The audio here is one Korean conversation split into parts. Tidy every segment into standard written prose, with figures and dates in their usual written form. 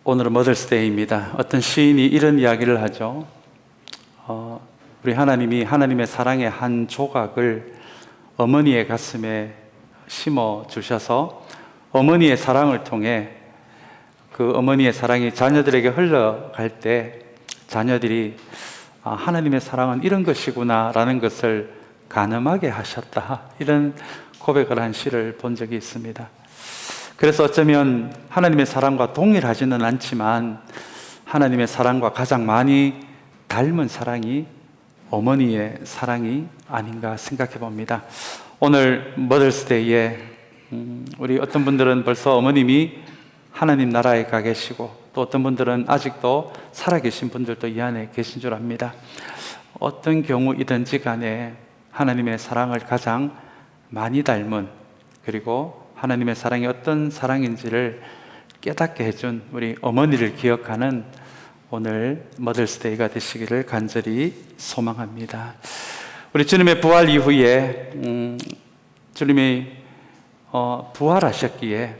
오늘은 머더스데이입니다. 어떤 시인이 이런 이야기를 하죠. 우리 하나님이 하나님의 사랑의 한 조각을 어머니의 가슴에 심어 주셔서 어머니의 사랑을 통해 그 어머니의 사랑이 자녀들에게 흘러갈 때 자녀들이 하나님의 사랑은 이런 것이구나 라는 것을 가늠하게 하셨다, 이런 고백을 한 시를 본 적이 있습니다. 그래서 어쩌면 하나님의 사랑과 동일하지는 않지만 하나님의 사랑과 가장 많이 닮은 사랑이 어머니의 사랑이 아닌가 생각해 봅니다. 오늘 머더스데이에 우리 어떤 분들은 벌써 어머님이 하나님 나라에 가 계시고, 또 어떤 분들은 아직도 살아계신 분들도 이 안에 계신 줄 압니다. 어떤 경우이든지 간에 하나님의 사랑을 가장 많이 닮은, 그리고 하나님의 사랑이 어떤 사랑인지를 깨닫게 해준 우리 어머니를 기억하는 오늘 머더스데이가 되시기를 간절히 소망합니다. 우리 주님의 부활 이후에 주님이 부활하셨기에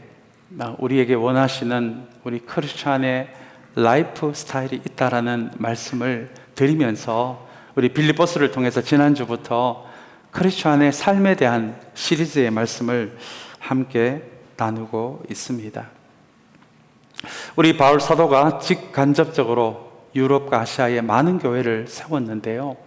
우리에게 원하시는 우리 크리스찬의 라이프 스타일이 있다라는 말씀을 드리면서 우리 빌립보스를 통해서 지난주부터 크리스찬의 삶에 대한 시리즈의 말씀을 함께 나누고 있습니다. 우리 바울 사도가 직간접적으로 유럽과 아시아에 많은 교회를 세웠는데요,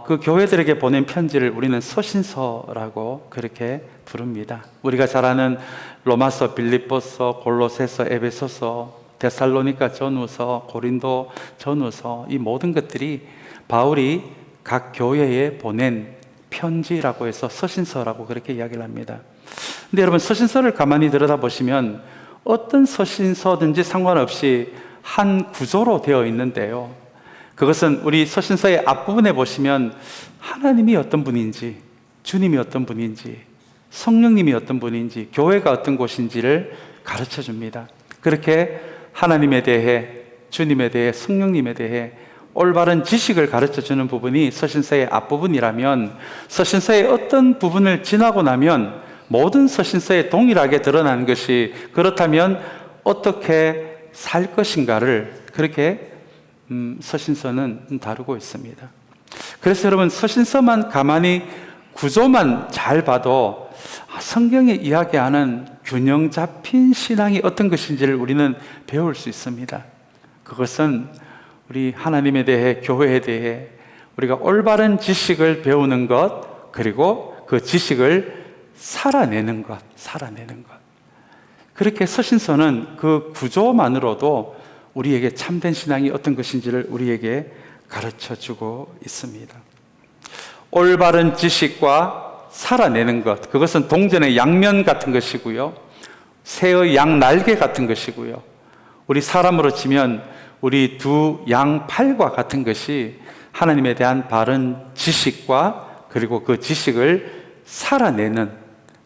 그 교회들에게 보낸 편지를 우리는 서신서라고 그렇게 부릅니다. 우리가 잘 아는 로마서, 빌립보서, 골로새서, 에베소서, 데살로니가 전후서, 고린도 전후서, 이 모든 것들이 바울이 각 교회에 보낸 편지라고 해서 서신서라고 그렇게 이야기를 합니다. 근데 여러분, 서신서를 가만히 들여다보시면 어떤 서신서든지 상관없이 한 구조로 되어 있는데요, 그것은 우리 서신서의 앞부분에 보시면 하나님이 어떤 분인지, 주님이 어떤 분인지, 성령님이 어떤 분인지, 교회가 어떤 곳인지를 가르쳐 줍니다. 그렇게 하나님에 대해, 주님에 대해, 성령님에 대해 올바른 지식을 가르쳐 주는 부분이 서신서의 앞부분이라면, 서신서의 어떤 부분을 지나고 나면 모든 서신서에 동일하게 드러나는 것이, 그렇다면 어떻게 살 것인가를 그렇게 서신서는 다루고 있습니다. 그래서 여러분, 서신서만 가만히 구조만 잘 봐도 성경에 이야기하는 균형 잡힌 신앙이 어떤 것인지를 우리는 배울 수 있습니다. 그것은 우리 하나님에 대해, 교회에 대해 우리가 올바른 지식을 배우는 것, 그리고 그 지식을 살아내는 것. 그렇게 서신서는 그 구조만으로도 우리에게 참된 신앙이 어떤 것인지를 우리에게 가르쳐주고 있습니다. 올바른 지식과 살아내는 것, 그것은 동전의 양면 같은 것이고요, 새의 양 날개 같은 것이고요, 우리 사람으로 치면 우리 두 양팔과 같은 것이 하나님에 대한 바른 지식과, 그리고 그 지식을 살아내는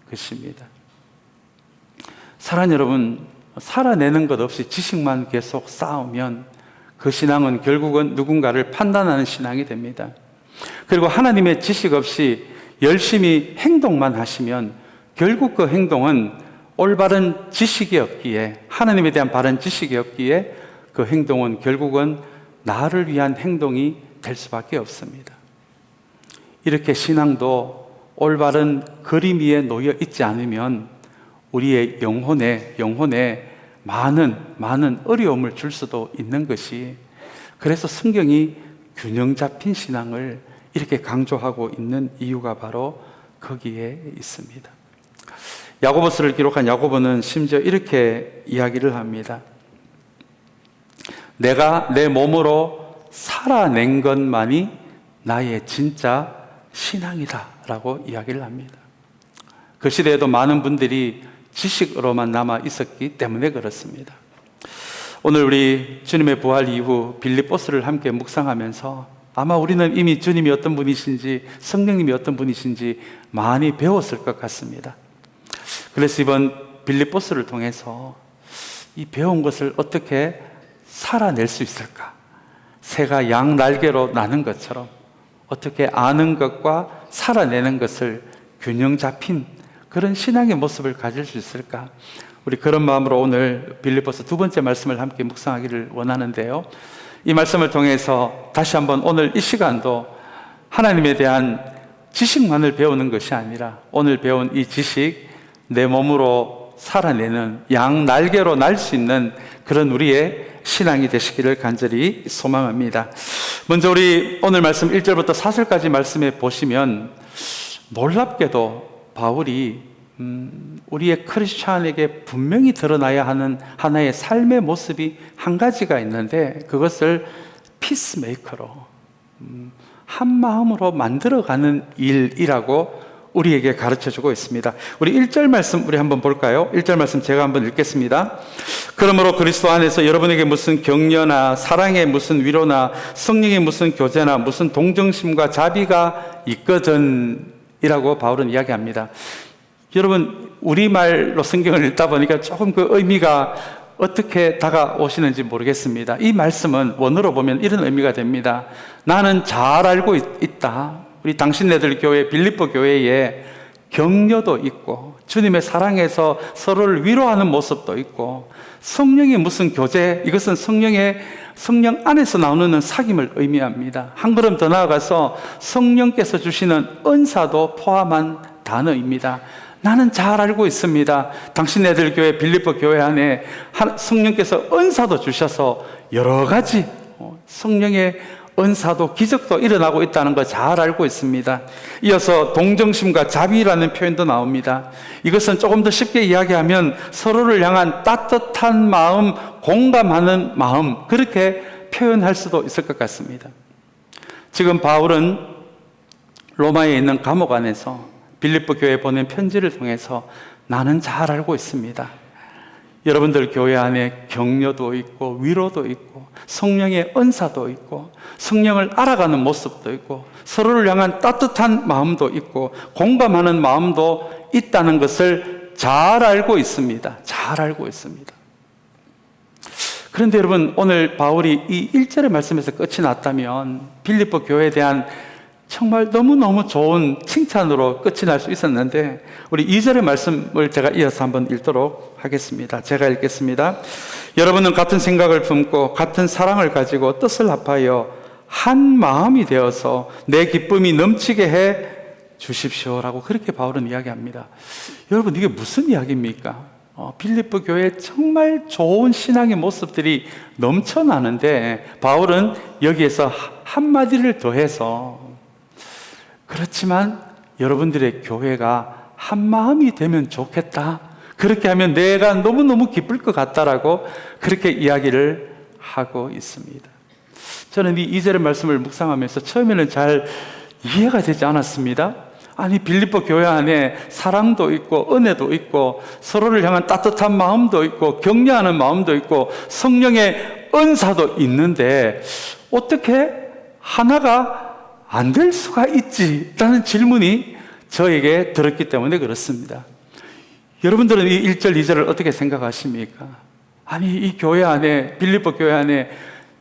것입니다. 사랑 여러분, 살아내는 것 없이 지식만 계속 쌓으면 그 신앙은 결국은 누군가를 판단하는 신앙이 됩니다. 그리고 하나님의 지식 없이 열심히 행동만 하시면 결국 그 행동은 올바른 지식이 없기에, 하나님에 대한 바른 지식이 없기에 그 행동은 결국은 나를 위한 행동이 될 수밖에 없습니다. 이렇게 신앙도 올바른 그림 위에 놓여 있지 않으면 우리의 영혼에 많은 어려움을 줄 수도 있는 것이, 그래서 성경이 균형 잡힌 신앙을 이렇게 강조하고 있는 이유가 바로 거기에 있습니다. 야고보서를 기록한 야고보는 심지어 이렇게 이야기를 합니다. 내가 내 몸으로 살아낸 것만이 나의 진짜 신앙이다 라고 이야기를 합니다. 그 시대에도 많은 분들이 지식으로만 남아 있었기 때문에 그렇습니다. 오늘 우리 주님의 부활 이후 빌립보스를 함께 묵상하면서 아마 우리는 이미 주님이 어떤 분이신지, 성령님이 어떤 분이신지 많이 배웠을 것 같습니다. 그래서 이번 빌립보스를 통해서 이 배운 것을 어떻게 살아낼 수 있을까? 새가 양 날개로 나는 것처럼 어떻게 아는 것과 살아내는 것을 균형 잡힌 그런 신앙의 모습을 가질 수 있을까? 우리 그런 마음으로 오늘 빌립보서 두 번째 말씀을 함께 묵상하기를 원하는데요. 이 말씀을 통해서 다시 한번 오늘 이 시간도 하나님에 대한 지식만을 배우는 것이 아니라 오늘 배운 이 지식 내 몸으로 살아내는 양 날개로 날 수 있는 그런 우리의 신앙이 되시기를 간절히 소망합니다. 먼저 우리 오늘 말씀 1절부터 4절까지 말씀해 보시면 놀랍게도 바울이 우리의 크리스찬에게 분명히 드러나야 하는 하나의 삶의 모습이 한 가지가 있는데 그것을 피스메이커로 한 마음으로 만들어가는 일이라고 우리에게 가르쳐주고 있습니다. 우리 1절 말씀 우리 한번 볼까요? 1절 말씀 제가 한번 읽겠습니다. 그러므로 그리스도 안에서 여러분에게 무슨 격려나 사랑의 무슨 위로나 성령의 무슨 교제나 무슨 동정심과 자비가 있거든 이라고 바울은 이야기합니다. 여러분 우리말로 성경을 읽다 보니까 조금 그 의미가 어떻게 다가오시는지 모르겠습니다. 이 말씀은 원어로 보면 이런 의미가 됩니다. 나는 잘 알고 있다. 우리 당신네들 교회 빌립보 교회에 격려도 있고 주님의 사랑에서 서로를 위로하는 모습도 있고 성령의 무슨 교제, 이것은 성령 안에서 나오는 사귐을 의미합니다. 한 걸음 더 나아가서 성령께서 주시는 은사도 포함한 단어입니다. 나는 잘 알고 있습니다. 당신네들 교회 빌립보 교회 안에 성령께서 은사도 주셔서 여러 가지 성령의 은사도 기적도 일어나고 있다는 거 잘 알고 있습니다. 이어서 동정심과 자비라는 표현도 나옵니다. 이것은 조금 더 쉽게 이야기하면 서로를 향한 따뜻한 마음, 공감하는 마음, 그렇게 표현할 수도 있을 것 같습니다. 지금 바울은 로마에 있는 감옥 안에서 빌립보 교회에 보낸 편지를 통해서 나는 잘 알고 있습니다. 여러분들 교회 안에 격려도 있고 위로도 있고 성령의 은사도 있고 성령을 알아가는 모습도 있고 서로를 향한 따뜻한 마음도 있고 공감하는 마음도 있다는 것을 잘 알고 있습니다. 잘 알고 있습니다. 그런데 여러분 오늘 바울이 이 1절의 말씀에서 끝이 났다면 빌립보 교회에 대한 정말 너무너무 좋은 칭찬으로 끝이 날 수 있었는데 우리 2절의 말씀을 제가 이어서 한번 읽도록 하겠습니다. 제가 읽겠습니다. 여러분은 같은 생각을 품고 같은 사랑을 가지고 뜻을 합하여 한 마음이 되어서 내 기쁨이 넘치게 해 주십시오라고 그렇게 바울은 이야기합니다. 여러분 이게 무슨 이야기입니까? 빌립보 교회에 정말 좋은 신앙의 모습들이 넘쳐나는데 바울은 여기에서 한마디를 더해서 그렇지만 여러분들의 교회가 한 마음이 되면 좋겠다. 그렇게 하면 내가 너무너무 기쁠 것 같다라고 그렇게 이야기를 하고 있습니다. 저는 이 2절의 말씀을 묵상하면서 처음에는 잘 이해가 되지 않았습니다. 아니 빌립보 교회 안에 사랑도 있고 은혜도 있고 서로를 향한 따뜻한 마음도 있고 격려하는 마음도 있고 성령의 은사도 있는데 어떻게 하나가 안 될 수가 있지라는 질문이 저에게 들었기 때문에 그렇습니다. 여러분들은 이 1절, 2절을 어떻게 생각하십니까? 아니 이 교회 안에 빌립보 교회 안에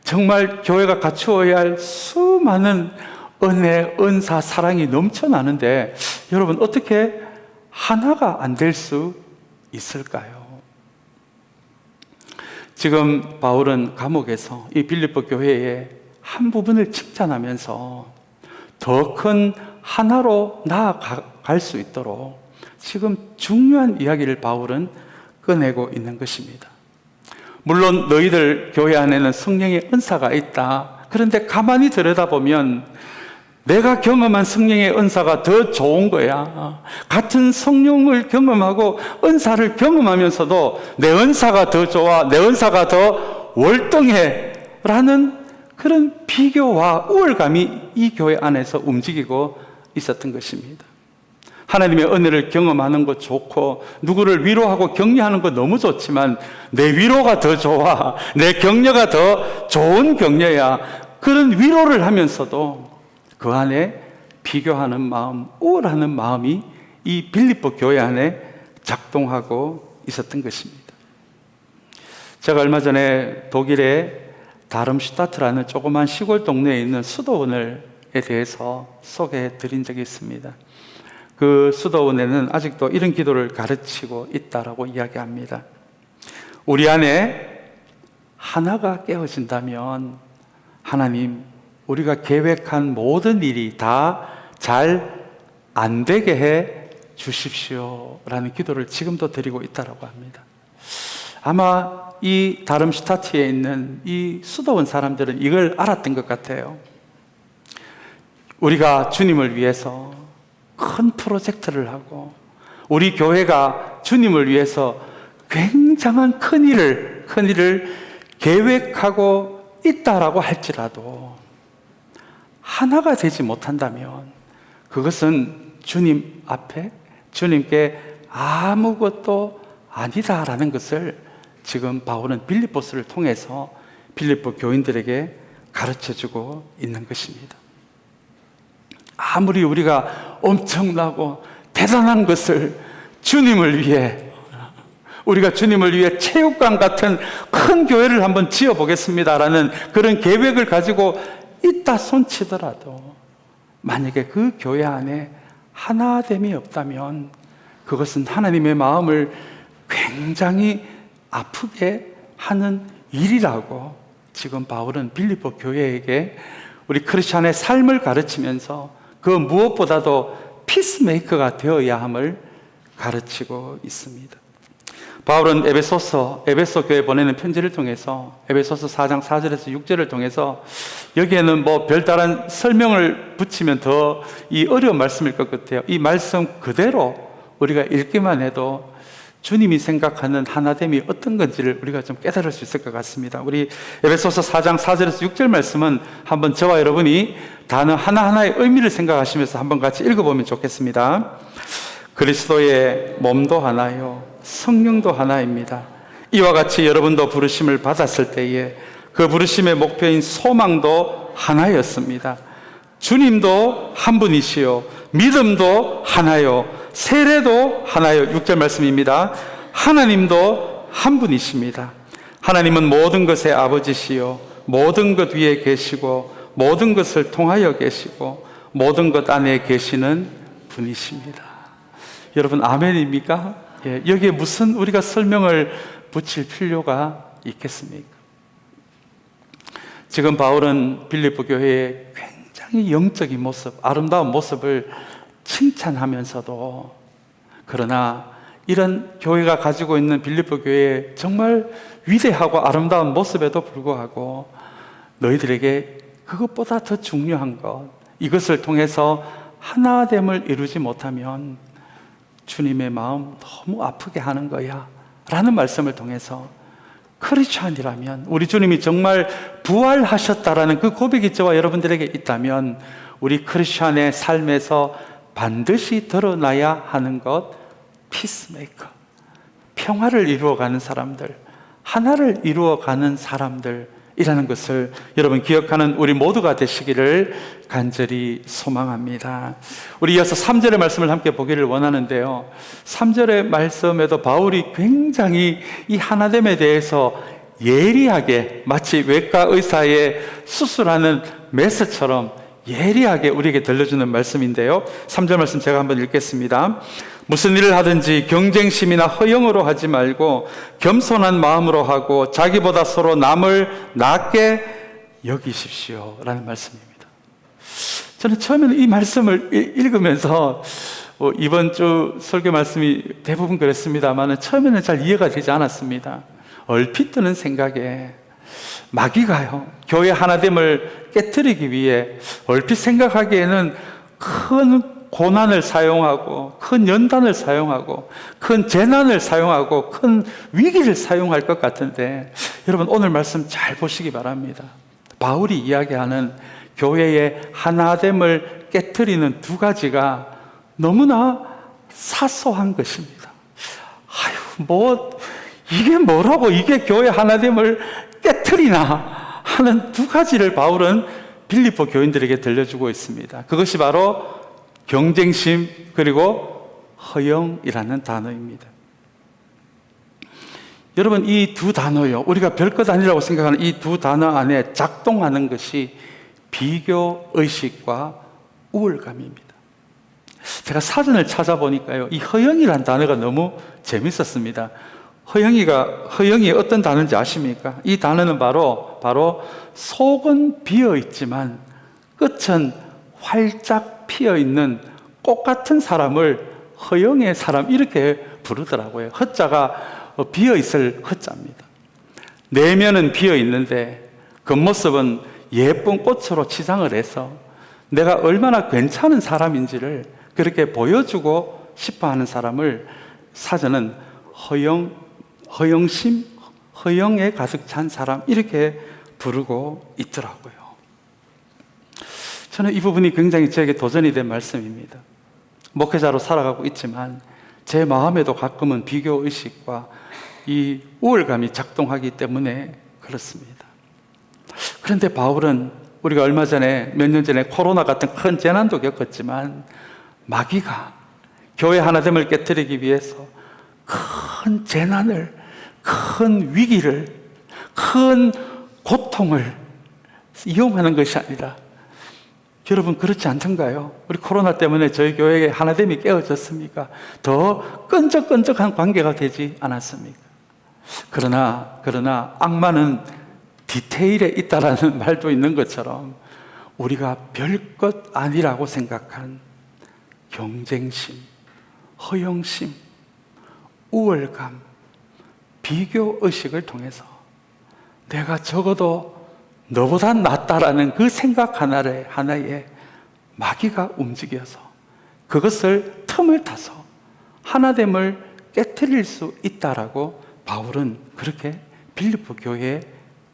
정말 교회가 갖추어야 할 수많은 은혜, 은사, 사랑이 넘쳐나는데 여러분 어떻게 하나가 안 될 수 있을까요? 지금 바울은 감옥에서 이 빌립보 교회의 한 부분을 칭찬하면서 더 큰 하나로 나아갈 수 있도록 지금 중요한 이야기를 바울은 꺼내고 있는 것입니다. 물론 너희들 교회 안에는 성령의 은사가 있다. 그런데 가만히 들여다보면 내가 경험한 성령의 은사가 더 좋은 거야. 같은 성령을 경험하고 은사를 경험하면서도 내 은사가 더 좋아, 내 은사가 더 월등해 라는 그런 비교와 우월감이 이 교회 안에서 움직이고 있었던 것입니다. 하나님의 은혜를 경험하는 것 좋고 누구를 위로하고 격려하는 것 너무 좋지만 내 위로가 더 좋아, 내 격려가 더 좋은 격려야. 그런 위로를 하면서도 그 안에 비교하는 마음, 우월하는 마음이 이 빌립보 교회 안에 작동하고 있었던 것입니다. 제가 얼마 전에 독일의 다름슈타트라는 조그만 시골 동네에 있는 수도원에 대해서 소개해 드린 적이 있습니다. 그 수도원에는 아직도 이런 기도를 가르치고 있다라고 이야기합니다. 우리 안에 하나가 깨어진다면 하나님, 우리가 계획한 모든 일이 다 잘 안 되게 해 주십시오 라는 기도를 지금도 드리고 있다고 합니다. 아마 이 다름슈타트에 있는 이 수도원 사람들은 이걸 알았던 것 같아요. 우리가 주님을 위해서 큰 프로젝트를 하고 우리 교회가 주님을 위해서 굉장한 큰 일을 계획하고 있다라고 할지라도 하나가 되지 못한다면 그것은 주님 앞에 주님께 아무것도 아니다라는 것을 지금 바울은 빌립보서를 통해서 빌립보 교인들에게 가르쳐주고 있는 것입니다. 아무리 우리가 엄청나고 대단한 것을 주님을 위해, 우리가 주님을 위해 체육관 같은 큰 교회를 한번 지어보겠습니다라는 그런 계획을 가지고 있다 손치더라도 만약에 그 교회 안에 하나됨이 없다면 그것은 하나님의 마음을 굉장히 아프게 하는 일이라고 지금 바울은 빌립보 교회에게 우리 크리스찬의 삶을 가르치면서 그 무엇보다도 피스메이커가 되어야 함을 가르치고 있습니다. 바울은 에베소 교회에 보내는 편지를 통해서 에베소서 4장 4절에서 6절을 통해서 여기에는 뭐 별다른 설명을 붙이면 더 이 어려운 말씀일 것 같아요. 이 말씀 그대로 우리가 읽기만 해도 주님이 생각하는 하나됨이 어떤 건지를 우리가 좀 깨달을 수 있을 것 같습니다. 우리 에베소서 4장 4절에서 6절 말씀은 한번 저와 여러분이 단어 하나하나의 의미를 생각하시면서 한번 같이 읽어보면 좋겠습니다. 그리스도의 몸도 하나요 성령도 하나입니다. 이와 같이 여러분도 부르심을 받았을 때에 그 부르심의 목표인 소망도 하나였습니다. 주님도 한 분이시요 믿음도 하나요 세례도 하나요. 6절 말씀입니다. 하나님도 한 분이십니다. 하나님은 모든 것의 아버지시요 모든 것 위에 계시고 모든 것을 통하여 계시고 모든 것 안에 계시는 분이십니다. 여러분 아멘입니까? 예, 여기에 무슨 우리가 설명을 붙일 필요가 있겠습니까? 지금 바울은 빌립보 교회의 굉장히 영적인 모습, 아름다운 모습을 칭찬하면서도 그러나 이런 교회가 가지고 있는 빌립보 교회의 정말 위대하고 아름다운 모습에도 불구하고 너희들에게 그것보다 더 중요한 것, 이것을 통해서 하나됨을 이루지 못하면 주님의 마음 너무 아프게 하는 거야 라는 말씀을 통해서 크리스찬이라면, 우리 주님이 정말 부활하셨다라는 그 고백이 저와 여러분들에게 있다면 우리 크리스찬의 삶에서 반드시 드러나야 하는 것, 피스메이커, 평화를 이루어가는 사람들, 하나를 이루어가는 사람들이라는 것을 여러분 기억하는 우리 모두가 되시기를 간절히 소망합니다. 우리 이어서 3절의 말씀을 함께 보기를 원하는데요, 3절의 말씀에도 바울이 굉장히 이 하나됨에 대해서 예리하게, 마치 외과 의사의 수술하는 메스처럼 예리하게 우리에게 들려주는 말씀인데요, 3절 말씀 제가 한번 읽겠습니다. 무슨 일을 하든지 경쟁심이나 허영으로 하지 말고 겸손한 마음으로 하고 자기보다 서로 남을 낮게 여기십시오 라는 말씀입니다. 저는 처음에는 이 말씀을 읽으면서 이번 주 설교 말씀이 대부분 그랬습니다만 처음에는 잘 이해가 되지 않았습니다. 얼핏 드는 생각에 마귀가요, 교회 하나됨을 깨트리기 위해 얼핏 생각하기에는 큰 고난을 사용하고 큰 연단을 사용하고 큰 재난을 사용하고 큰 위기를 사용할 것 같은데, 여러분 오늘 말씀 잘 보시기 바랍니다. 바울이 이야기하는 교회의 하나됨을 깨트리는 두 가지가 너무나 사소한 것입니다. 이게 뭐라고 이게 교회 하나됨을 깨트리나 하는 두 가지를 바울은 빌립보 교인들에게 들려주고 있습니다. 그것이 바로 경쟁심 그리고 허영이라는 단어입니다. 여러분 이 두 단어요, 우리가 별것 아니라고 생각하는 이 두 단어 안에 작동하는 것이 비교의식과 우월감입니다. 제가 사전을 찾아보니까요, 이 허영이라는 단어가 너무 재밌었습니다. 허영이 어떤 단어인지 아십니까? 이 단어는 바로 속은 비어 있지만 끝은 활짝 피어 있는 꽃 같은 사람을 허영의 사람 이렇게 부르더라고요. 허자가 비어 있을 허자입니다. 내면은 비어 있는데 겉모습은 예쁜 꽃으로 치장을 해서 내가 얼마나 괜찮은 사람인지를 그렇게 보여주고 싶어 하는 사람을 사전은 허영심, 허영에 가득 찬 사람 이렇게 부르고 있더라고요. 저는 이 부분이 굉장히 저에게 도전이 된 말씀입니다. 목회자로 살아가고 있지만 제 마음에도 가끔은 비교의식과 이 우월감이 작동하기 때문에 그렇습니다. 그런데 바울은 우리가 얼마 전에 몇 년 전에 코로나 같은 큰 재난도 겪었지만 마귀가 교회 하나됨을 깨뜨리기 위해서 큰 재난을, 큰 위기를, 큰 고통을 이용하는 것이 아니라 여러분 그렇지 않던가요? 우리 코로나 때문에 저희 교회의 하나됨이 깨어졌습니까? 더 끈적끈적한 관계가 되지 않았습니까? 그러나 악마는 디테일에 있다라는 말도 있는 것처럼 우리가 별것 아니라고 생각한 경쟁심, 허영심, 우월감, 비교의식을 통해서 내가 적어도 너보다 낫다라는 그 생각 하나에 마귀가 움직여서 그것을 틈을 타서 하나됨을 깨트릴 수 있다라고 바울은 그렇게 빌립보 교회에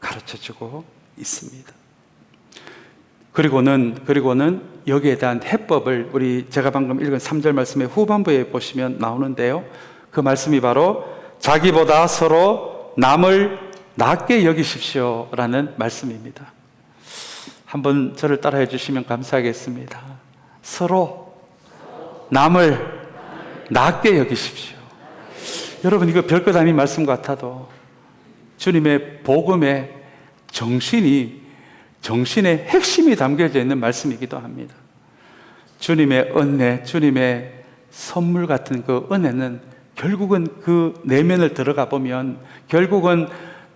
가르쳐주고 있습니다. 그리고는 여기에 대한 해법을 제가 방금 읽은 3절 말씀의 후반부에 보시면 나오는데요. 그 말씀이 바로 자기보다 서로 남을 낮게 여기십시오 라는 말씀입니다. 한번 저를 따라해 주시면 감사하겠습니다. 서로 남을 낮게 여기십시오. 여러분 이거 별것 아닌 말씀 같아도 주님의 복음의 정신의 핵심이 담겨져 있는 말씀이기도 합니다. 주님의 은혜, 주님의 선물 같은 그 은혜는 결국은 그 내면을 들어가 보면 결국은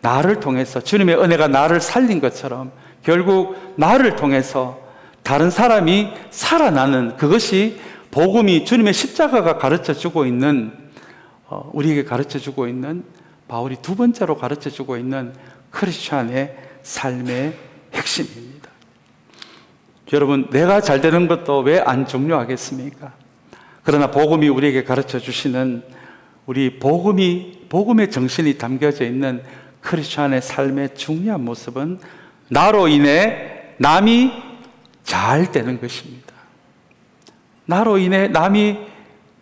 나를 통해서 주님의 은혜가 나를 살린 것처럼 결국 나를 통해서 다른 사람이 살아나는 그것이 복음이 주님의 십자가가 가르쳐주고 있는 우리에게 가르쳐주고 있는 바울이 두 번째로 가르쳐주고 있는 크리스찬의 삶의 핵심입니다. 여러분 내가 잘 되는 것도 왜 안 중요하겠습니까? 그러나 복음이 우리에게 가르쳐주시는 우리 복음의 정신이 담겨져 있는 크리스찬의 삶의 중요한 모습은 나로 인해 남이 잘 되는 것입니다. 나로 인해 남이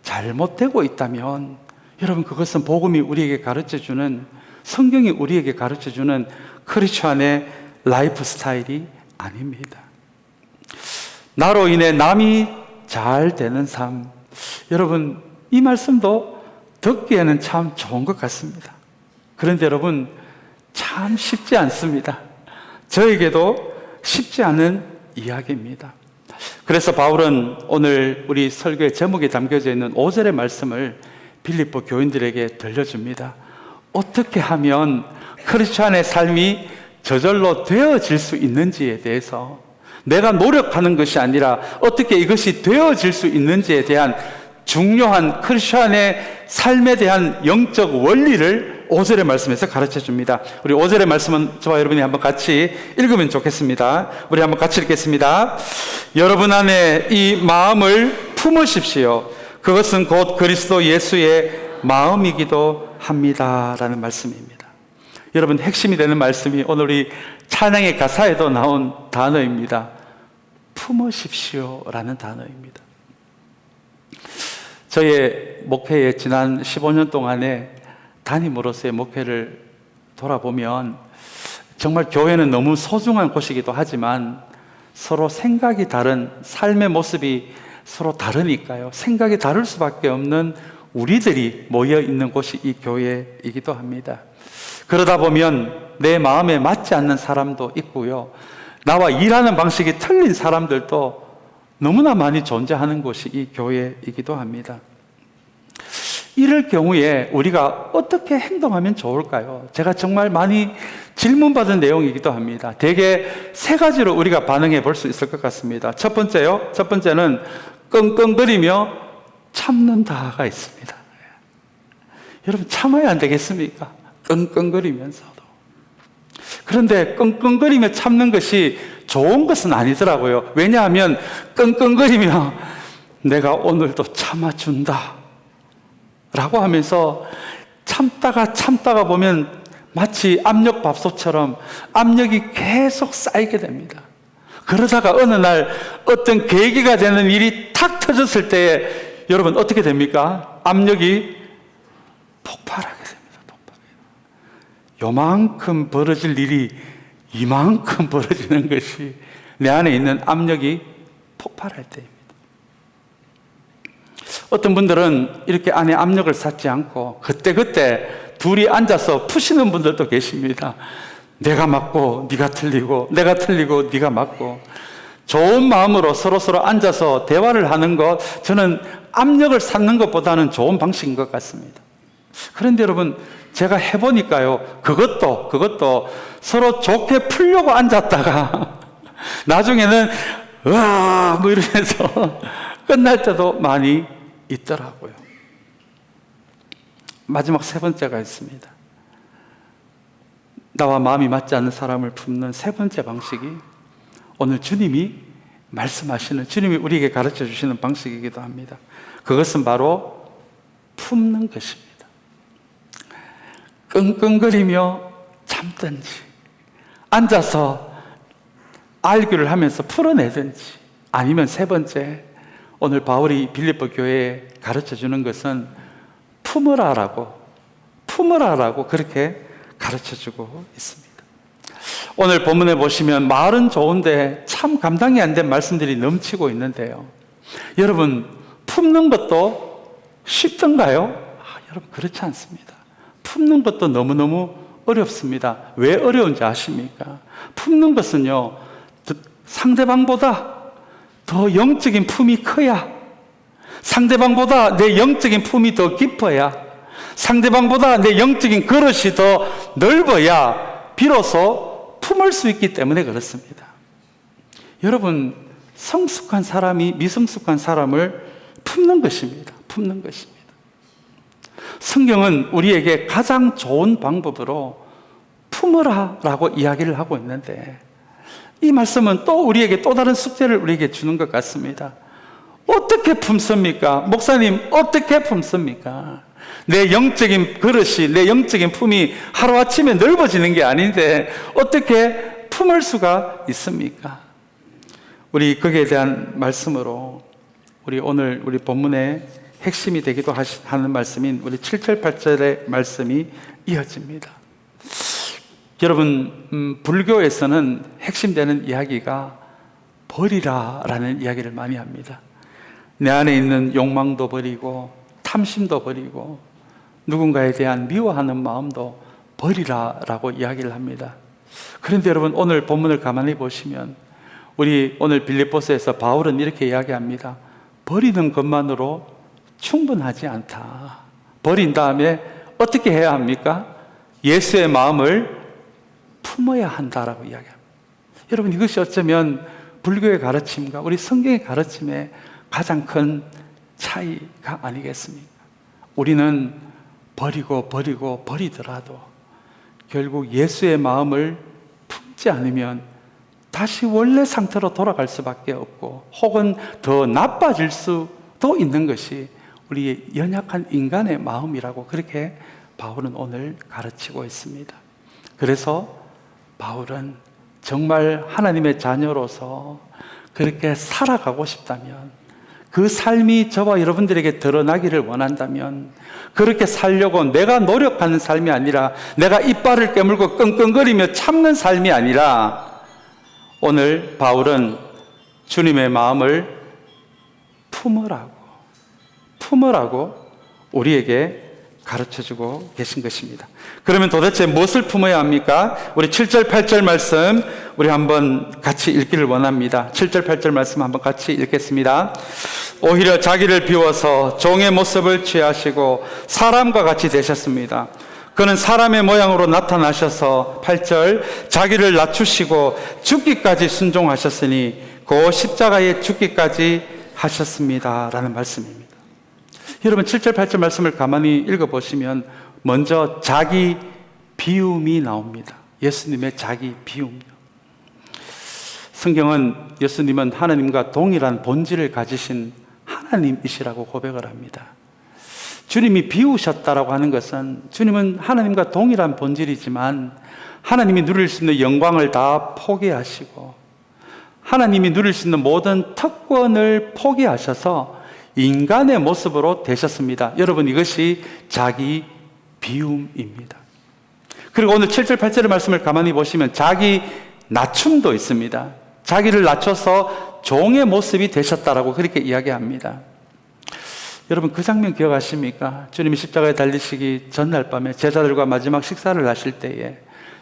잘못되고 있다면 여러분 그것은 복음이 우리에게 가르쳐주는 성경이 우리에게 가르쳐주는 크리스찬의 라이프 스타일이 아닙니다. 나로 인해 남이 잘 되는 삶, 여러분 이 말씀도 듣기에는 참 좋은 것 같습니다. 그런데 여러분 참 쉽지 않습니다. 저에게도 쉽지 않은 이야기입니다. 그래서 바울은 오늘 우리 설교의 제목에 담겨져 있는 5절의 말씀을 빌립보 교인들에게 들려줍니다. 어떻게 하면 크리스찬의 삶이 저절로 되어질 수 있는지에 대해서 내가 노력하는 것이 아니라 어떻게 이것이 되어질 수 있는지에 대한 중요한 크리스찬의 삶에 대한 영적 원리를 5절의 말씀에서 가르쳐 줍니다. 우리 5절의 말씀은 저와 여러분이 한번 같이 읽으면 좋겠습니다. 우리 한번 같이 읽겠습니다. 여러분 안에 이 마음을 품으십시오. 그것은 곧 그리스도 예수의 마음이기도 합니다 라는 말씀입니다. 여러분 핵심이 되는 말씀이 오늘 우리 찬양의 가사에도 나온 단어입니다. 품으십시오 라는 단어입니다. 저의 목회의 지난 15년 동안에 담임으로서의 목회를 돌아보면 정말 교회는 너무 소중한 곳이기도 하지만 서로 생각이 다른 삶의 모습이 서로 다르니까요. 생각이 다를 수밖에 없는 우리들이 모여 있는 곳이 이 교회이기도 합니다. 그러다 보면 내 마음에 맞지 않는 사람도 있고요. 나와 일하는 방식이 틀린 사람들도 너무나 많이 존재하는 곳이 이 교회이기도 합니다. 이럴 경우에 우리가 어떻게 행동하면 좋을까요? 제가 정말 많이 질문받은 내용이기도 합니다. 대개 세 가지로 우리가 반응해 볼 수 있을 것 같습니다. 첫 번째요. 첫 번째는 끙끙거리며 참는다가 있습니다. 여러분, 참아야 안 되겠습니까? 끙끙거리면서도. 그런데 끙끙거리며 참는 것이 좋은 것은 아니더라고요. 왜냐하면 끙끙거리며 내가 오늘도 참아준다 라고 하면서 참다가 보면 마치 압력밥솥처럼 압력이 계속 쌓이게 됩니다. 그러다가 어느 날 어떤 계기가 되는 일이 탁 터졌을 때 여러분 어떻게 됩니까? 압력이 폭발하게 됩니다. 요만큼 벌어질 일이 이만큼 벌어지는 것이 내 안에 있는 압력이 폭발할 때입니다. 어떤 분들은 이렇게 안에 압력을 쌓지 않고 그때그때 둘이 앉아서 푸시는 분들도 계십니다. 내가 맞고 네가 틀리고 내가 틀리고 네가 맞고. 좋은 마음으로 서로 앉아서 대화를 하는 것, 저는 압력을 쌓는 것보다는 좋은 방식인 것 같습니다. 그런데 여러분, 제가 해보니까요, 그것도 서로 좋게 풀려고 앉았다가 나중에는 으아 뭐 이러면서 끝날 때도 많이 있더라고요. 마지막 세 번째가 있습니다. 나와 마음이 맞지 않는 사람을 품는 세 번째 방식이 오늘 주님이 말씀하시는, 주님이 우리에게 가르쳐 주시는 방식이기도 합니다. 그것은 바로 품는 것입니다. 끙끙거리며 참든지 앉아서 알교를 하면서 풀어내든지, 아니면 세 번째, 오늘 바울이 빌립보 교회에 가르쳐 주는 것은 품으라라고 그렇게 가르쳐 주고 있습니다. 오늘 본문에 보시면 말은 좋은데 참 감당이 안 된 말씀들이 넘치고 있는데요. 여러분, 품는 것도 쉽던가요? 여러분, 그렇지 않습니다. 품는 것도 너무너무 어렵습니다. 왜 어려운지 아십니까? 품는 것은요, 상대방보다 더 영적인 품이 커야, 상대방보다 내 영적인 품이 더 깊어야, 상대방보다 내 영적인 그릇이 더 넓어야 비로소 품을 수 있기 때문에 그렇습니다. 여러분, 성숙한 사람이 미성숙한 사람을 품는 것입니다. 품는 것입니다. 성경은 우리에게 가장 좋은 방법으로 품으라라고 이야기를 하고 있는데, 이 말씀은 또 우리에게 또 다른 숙제를 우리에게 주는 것 같습니다. 어떻게 품습니까? 목사님, 어떻게 품습니까? 내 영적인 그릇이, 내 영적인 품이 하루아침에 넓어지는 게 아닌데 어떻게 품을 수가 있습니까? 우리 거기에 대한 말씀으로 우리 오늘 우리 본문의 핵심이 되기도 하는 말씀인 우리 7절 8절의 말씀이 이어집니다. 여러분, 불교에서는 핵심되는 이야기가 버리라라는 이야기를 많이 합니다. 내 안에 있는 욕망도 버리고 탐심도 버리고 누군가에 대한 미워하는 마음도 버리라라고 이야기를 합니다. 그런데 여러분, 오늘 본문을 가만히 보시면 우리 오늘 빌립보서에서 바울은 이렇게 이야기합니다. 버리는 것만으로 충분하지 않다. 버린 다음에 어떻게 해야 합니까? 예수의 마음을 품어야 한다라고 이야기합니다. 여러분, 이것이 어쩌면 불교의 가르침과 우리 성경의 가르침의 가장 큰 차이가 아니겠습니까? 우리는 버리더라도 결국 예수의 마음을 품지 않으면 다시 원래 상태로 돌아갈 수밖에 없고, 혹은 더 나빠질 수도 있는 것이 우리의 연약한 인간의 마음이라고 그렇게 바울은 오늘 가르치고 있습니다. 그래서 바울은 정말 하나님의 자녀로서 그렇게 살아가고 싶다면, 그 삶이 저와 여러분들에게 드러나기를 원한다면, 그렇게 살려고 내가 노력하는 삶이 아니라, 내가 이빨을 깨물고 끙끙거리며 참는 삶이 아니라, 오늘 바울은 주님의 마음을 품으라고 우리에게 가르쳐주고 계신 것입니다. 그러면 도대체 무엇을 품어야 합니까? 우리 7절, 8절 말씀 우리 한번 같이 읽기를 원합니다. 7절, 8절 말씀 한번 같이 읽겠습니다. 오히려 자기를 비워서 종의 모습을 취하시고 사람과 같이 되셨습니다. 그는 사람의 모양으로 나타나셔서 8절 자기를 낮추시고 죽기까지 순종하셨으니 그 십자가에 죽기까지 하셨습니다 라는 말씀입니다. 여러분 7절 8절 말씀을 가만히 읽어보시면 먼저 자기 비움이 나옵니다. 예수님의 자기 비움이요. 성경은 예수님은 하나님과 동일한 본질을 가지신 하나님이시라고 고백을 합니다. 주님이 비우셨다라고 하는 것은 주님은 하나님과 동일한 본질이지만 하나님이 누릴 수 있는 영광을 다 포기하시고 하나님이 누릴 수 있는 모든 특권을 포기하셔서 인간의 모습으로 되셨습니다. 여러분 이것이 자기 비움입니다. 그리고 오늘 7절 8절의 말씀을 가만히 보시면 자기 낮춤도 있습니다. 자기를 낮춰서 종의 모습이 되셨다라고 그렇게 이야기합니다. 여러분 그 장면 기억하십니까? 주님이 십자가에 달리시기 전날 밤에 제자들과 마지막 식사를 하실 때에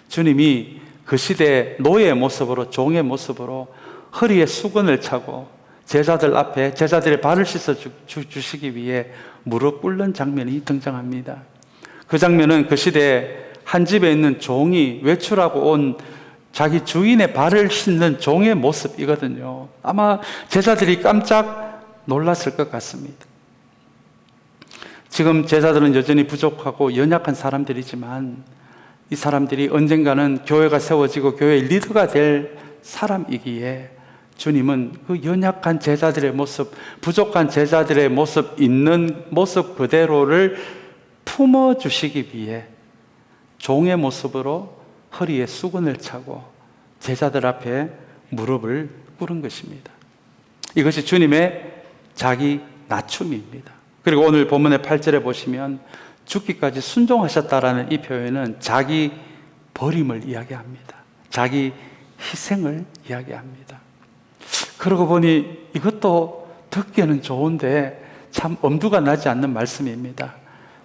주님이 그 시대의 노예의 모습으로 종의 모습으로 허리에 수건을 차고 제자들 앞에 제자들의 발을 씻어 주시기 위해 무릎 꿇는 장면이 등장합니다. 그 장면은 그 시대에 한 집에 있는 종이 외출하고 온 자기 주인의 발을 씻는 종의 모습이거든요. 아마 제자들이 깜짝 놀랐을 것 같습니다. 지금 제자들은 여전히 부족하고 연약한 사람들이지만 이 사람들이 언젠가는 교회가 세워지고 교회의 리더가 될 사람이기에 주님은 그 연약한 제자들의 모습, 부족한 제자들의 모습, 있는 모습 그대로를 품어주시기 위해 종의 모습으로 허리에 수건을 차고 제자들 앞에 무릎을 꿇은 것입니다. 이것이 주님의 자기 낮춤입니다. 그리고 오늘 본문의 8절에 보시면 죽기까지 순종하셨다라는 이 표현은 자기 버림을 이야기합니다. 자기 희생을 이야기합니다. 그러고 보니 이것도 듣기에는 좋은데 참 엄두가 나지 않는 말씀입니다.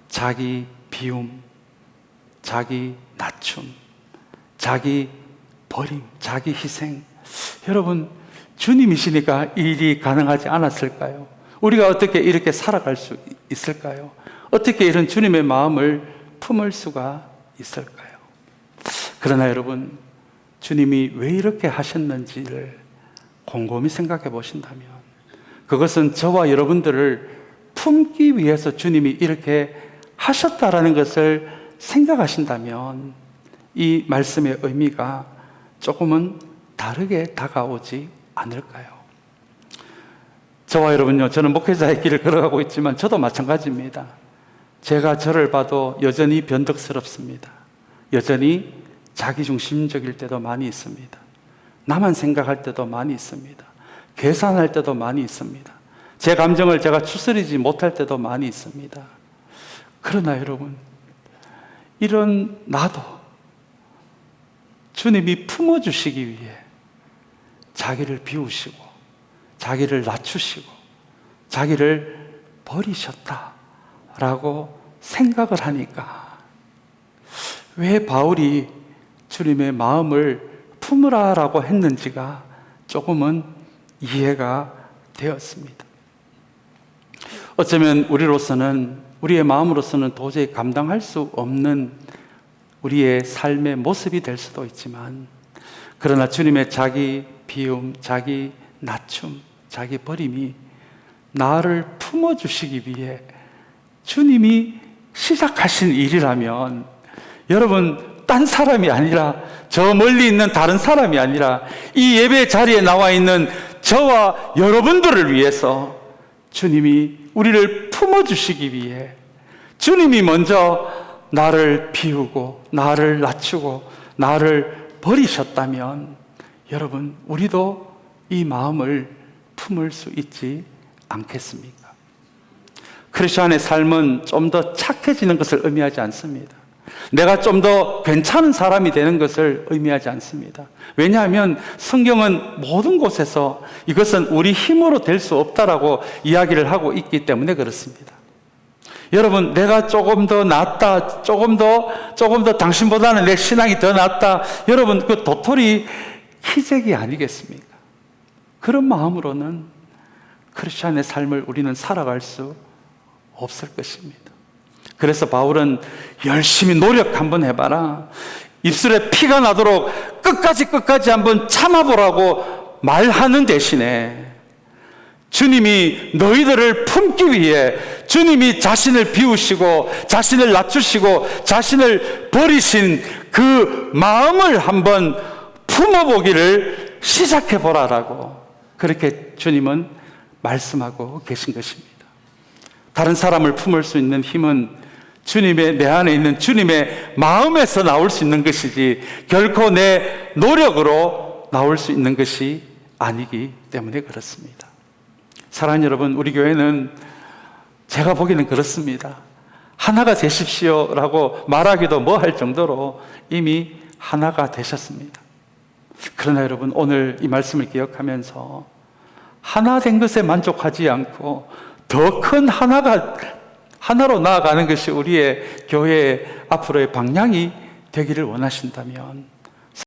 자기 비움, 자기 낮춤, 자기 버림, 자기 희생. 여러분 주님이시니까 이 일이 가능하지 않았을까요? 우리가 어떻게 이렇게 살아갈 수 있을까요? 어떻게 이런 주님의 마음을 품을 수가 있을까요? 그러나 여러분 주님이 왜 이렇게 하셨는지를 곰곰이 생각해 보신다면 그것은 저와 여러분들을 품기 위해서 주님이 이렇게 하셨다라는 것을 생각하신다면 이 말씀의 의미가 조금은 다르게 다가오지 않을까요? 저와 여러분요, 저는 목회자의 길을 걸어가고 있지만 저도 마찬가지입니다. 제가 저를 봐도 여전히 변덕스럽습니다. 여전히 자기중심적일 때도 많이 있습니다. 나만 생각할 때도 많이 있습니다. 계산할 때도 많이 있습니다. 제 감정을 제가 추스리지 못할 때도 많이 있습니다. 그러나 여러분, 이런 나도 주님이 품어주시기 위해 자기를 비우시고 자기를 낮추시고 자기를 버리셨다라고 생각을 하니까 왜 바울이 주님의 마음을 품으라라고 했는지가 조금은 이해가 되었습니다. 어쩌면 우리의 마음으로서는 도저히 감당할 수 없는 우리의 삶의 모습이 될 수도 있지만 그러나 주님의 자기 비움, 자기 낮춤, 자기 버림이 나를 품어주시기 위해 주님이 시작하신 일이라면 여러분 딴 사람이 아니라 저 멀리 있는 다른 사람이 아니라 이 예배 자리에 나와 있는 저와 여러분들을 위해서 주님이 우리를 품어주시기 위해 주님이 먼저 나를 비우고 나를 낮추고 나를 버리셨다면 여러분 우리도 이 마음을 품을 수 있지 않겠습니까? 크리스천의 삶은 좀 더 착해지는 것을 의미하지 않습니다. 내가 좀 더 괜찮은 사람이 되는 것을 의미하지 않습니다. 왜냐하면 성경은 모든 곳에서 이것은 우리 힘으로 될 수 없다라고 이야기를 하고 있기 때문에 그렇습니다. 여러분, 내가 조금 더 낫다, 조금 더 당신보다는 내 신앙이 더 낫다. 여러분, 그 도토리 키재기 아니겠습니까? 그런 마음으로는 크리스찬의 삶을 우리는 살아갈 수 없을 것입니다. 그래서 바울은 열심히 노력 한번 해봐라. 입술에 피가 나도록 끝까지 한번 참아보라고 말하는 대신에 주님이 너희들을 품기 위해 주님이 자신을 비우시고 자신을 낮추시고 자신을 버리신 그 마음을 한번 품어보기를 시작해보라라고 그렇게 주님은 말씀하고 계신 것입니다. 다른 사람을 품을 수 있는 힘은 내 안에 있는 주님의 마음에서 나올 수 있는 것이지 결코 내 노력으로 나올 수 있는 것이 아니기 때문에 그렇습니다. 사랑하는 여러분, 우리 교회는 제가 보기에는 그렇습니다. 하나가 되십시오라고 말하기도 뭐할 정도로 이미 하나가 되셨습니다. 그러나 여러분, 오늘 이 말씀을 기억하면서 하나 된 것에 만족하지 않고 더 큰 하나로 나아가는 것이 우리의 교회의 앞으로의 방향이 되기를 원하신다면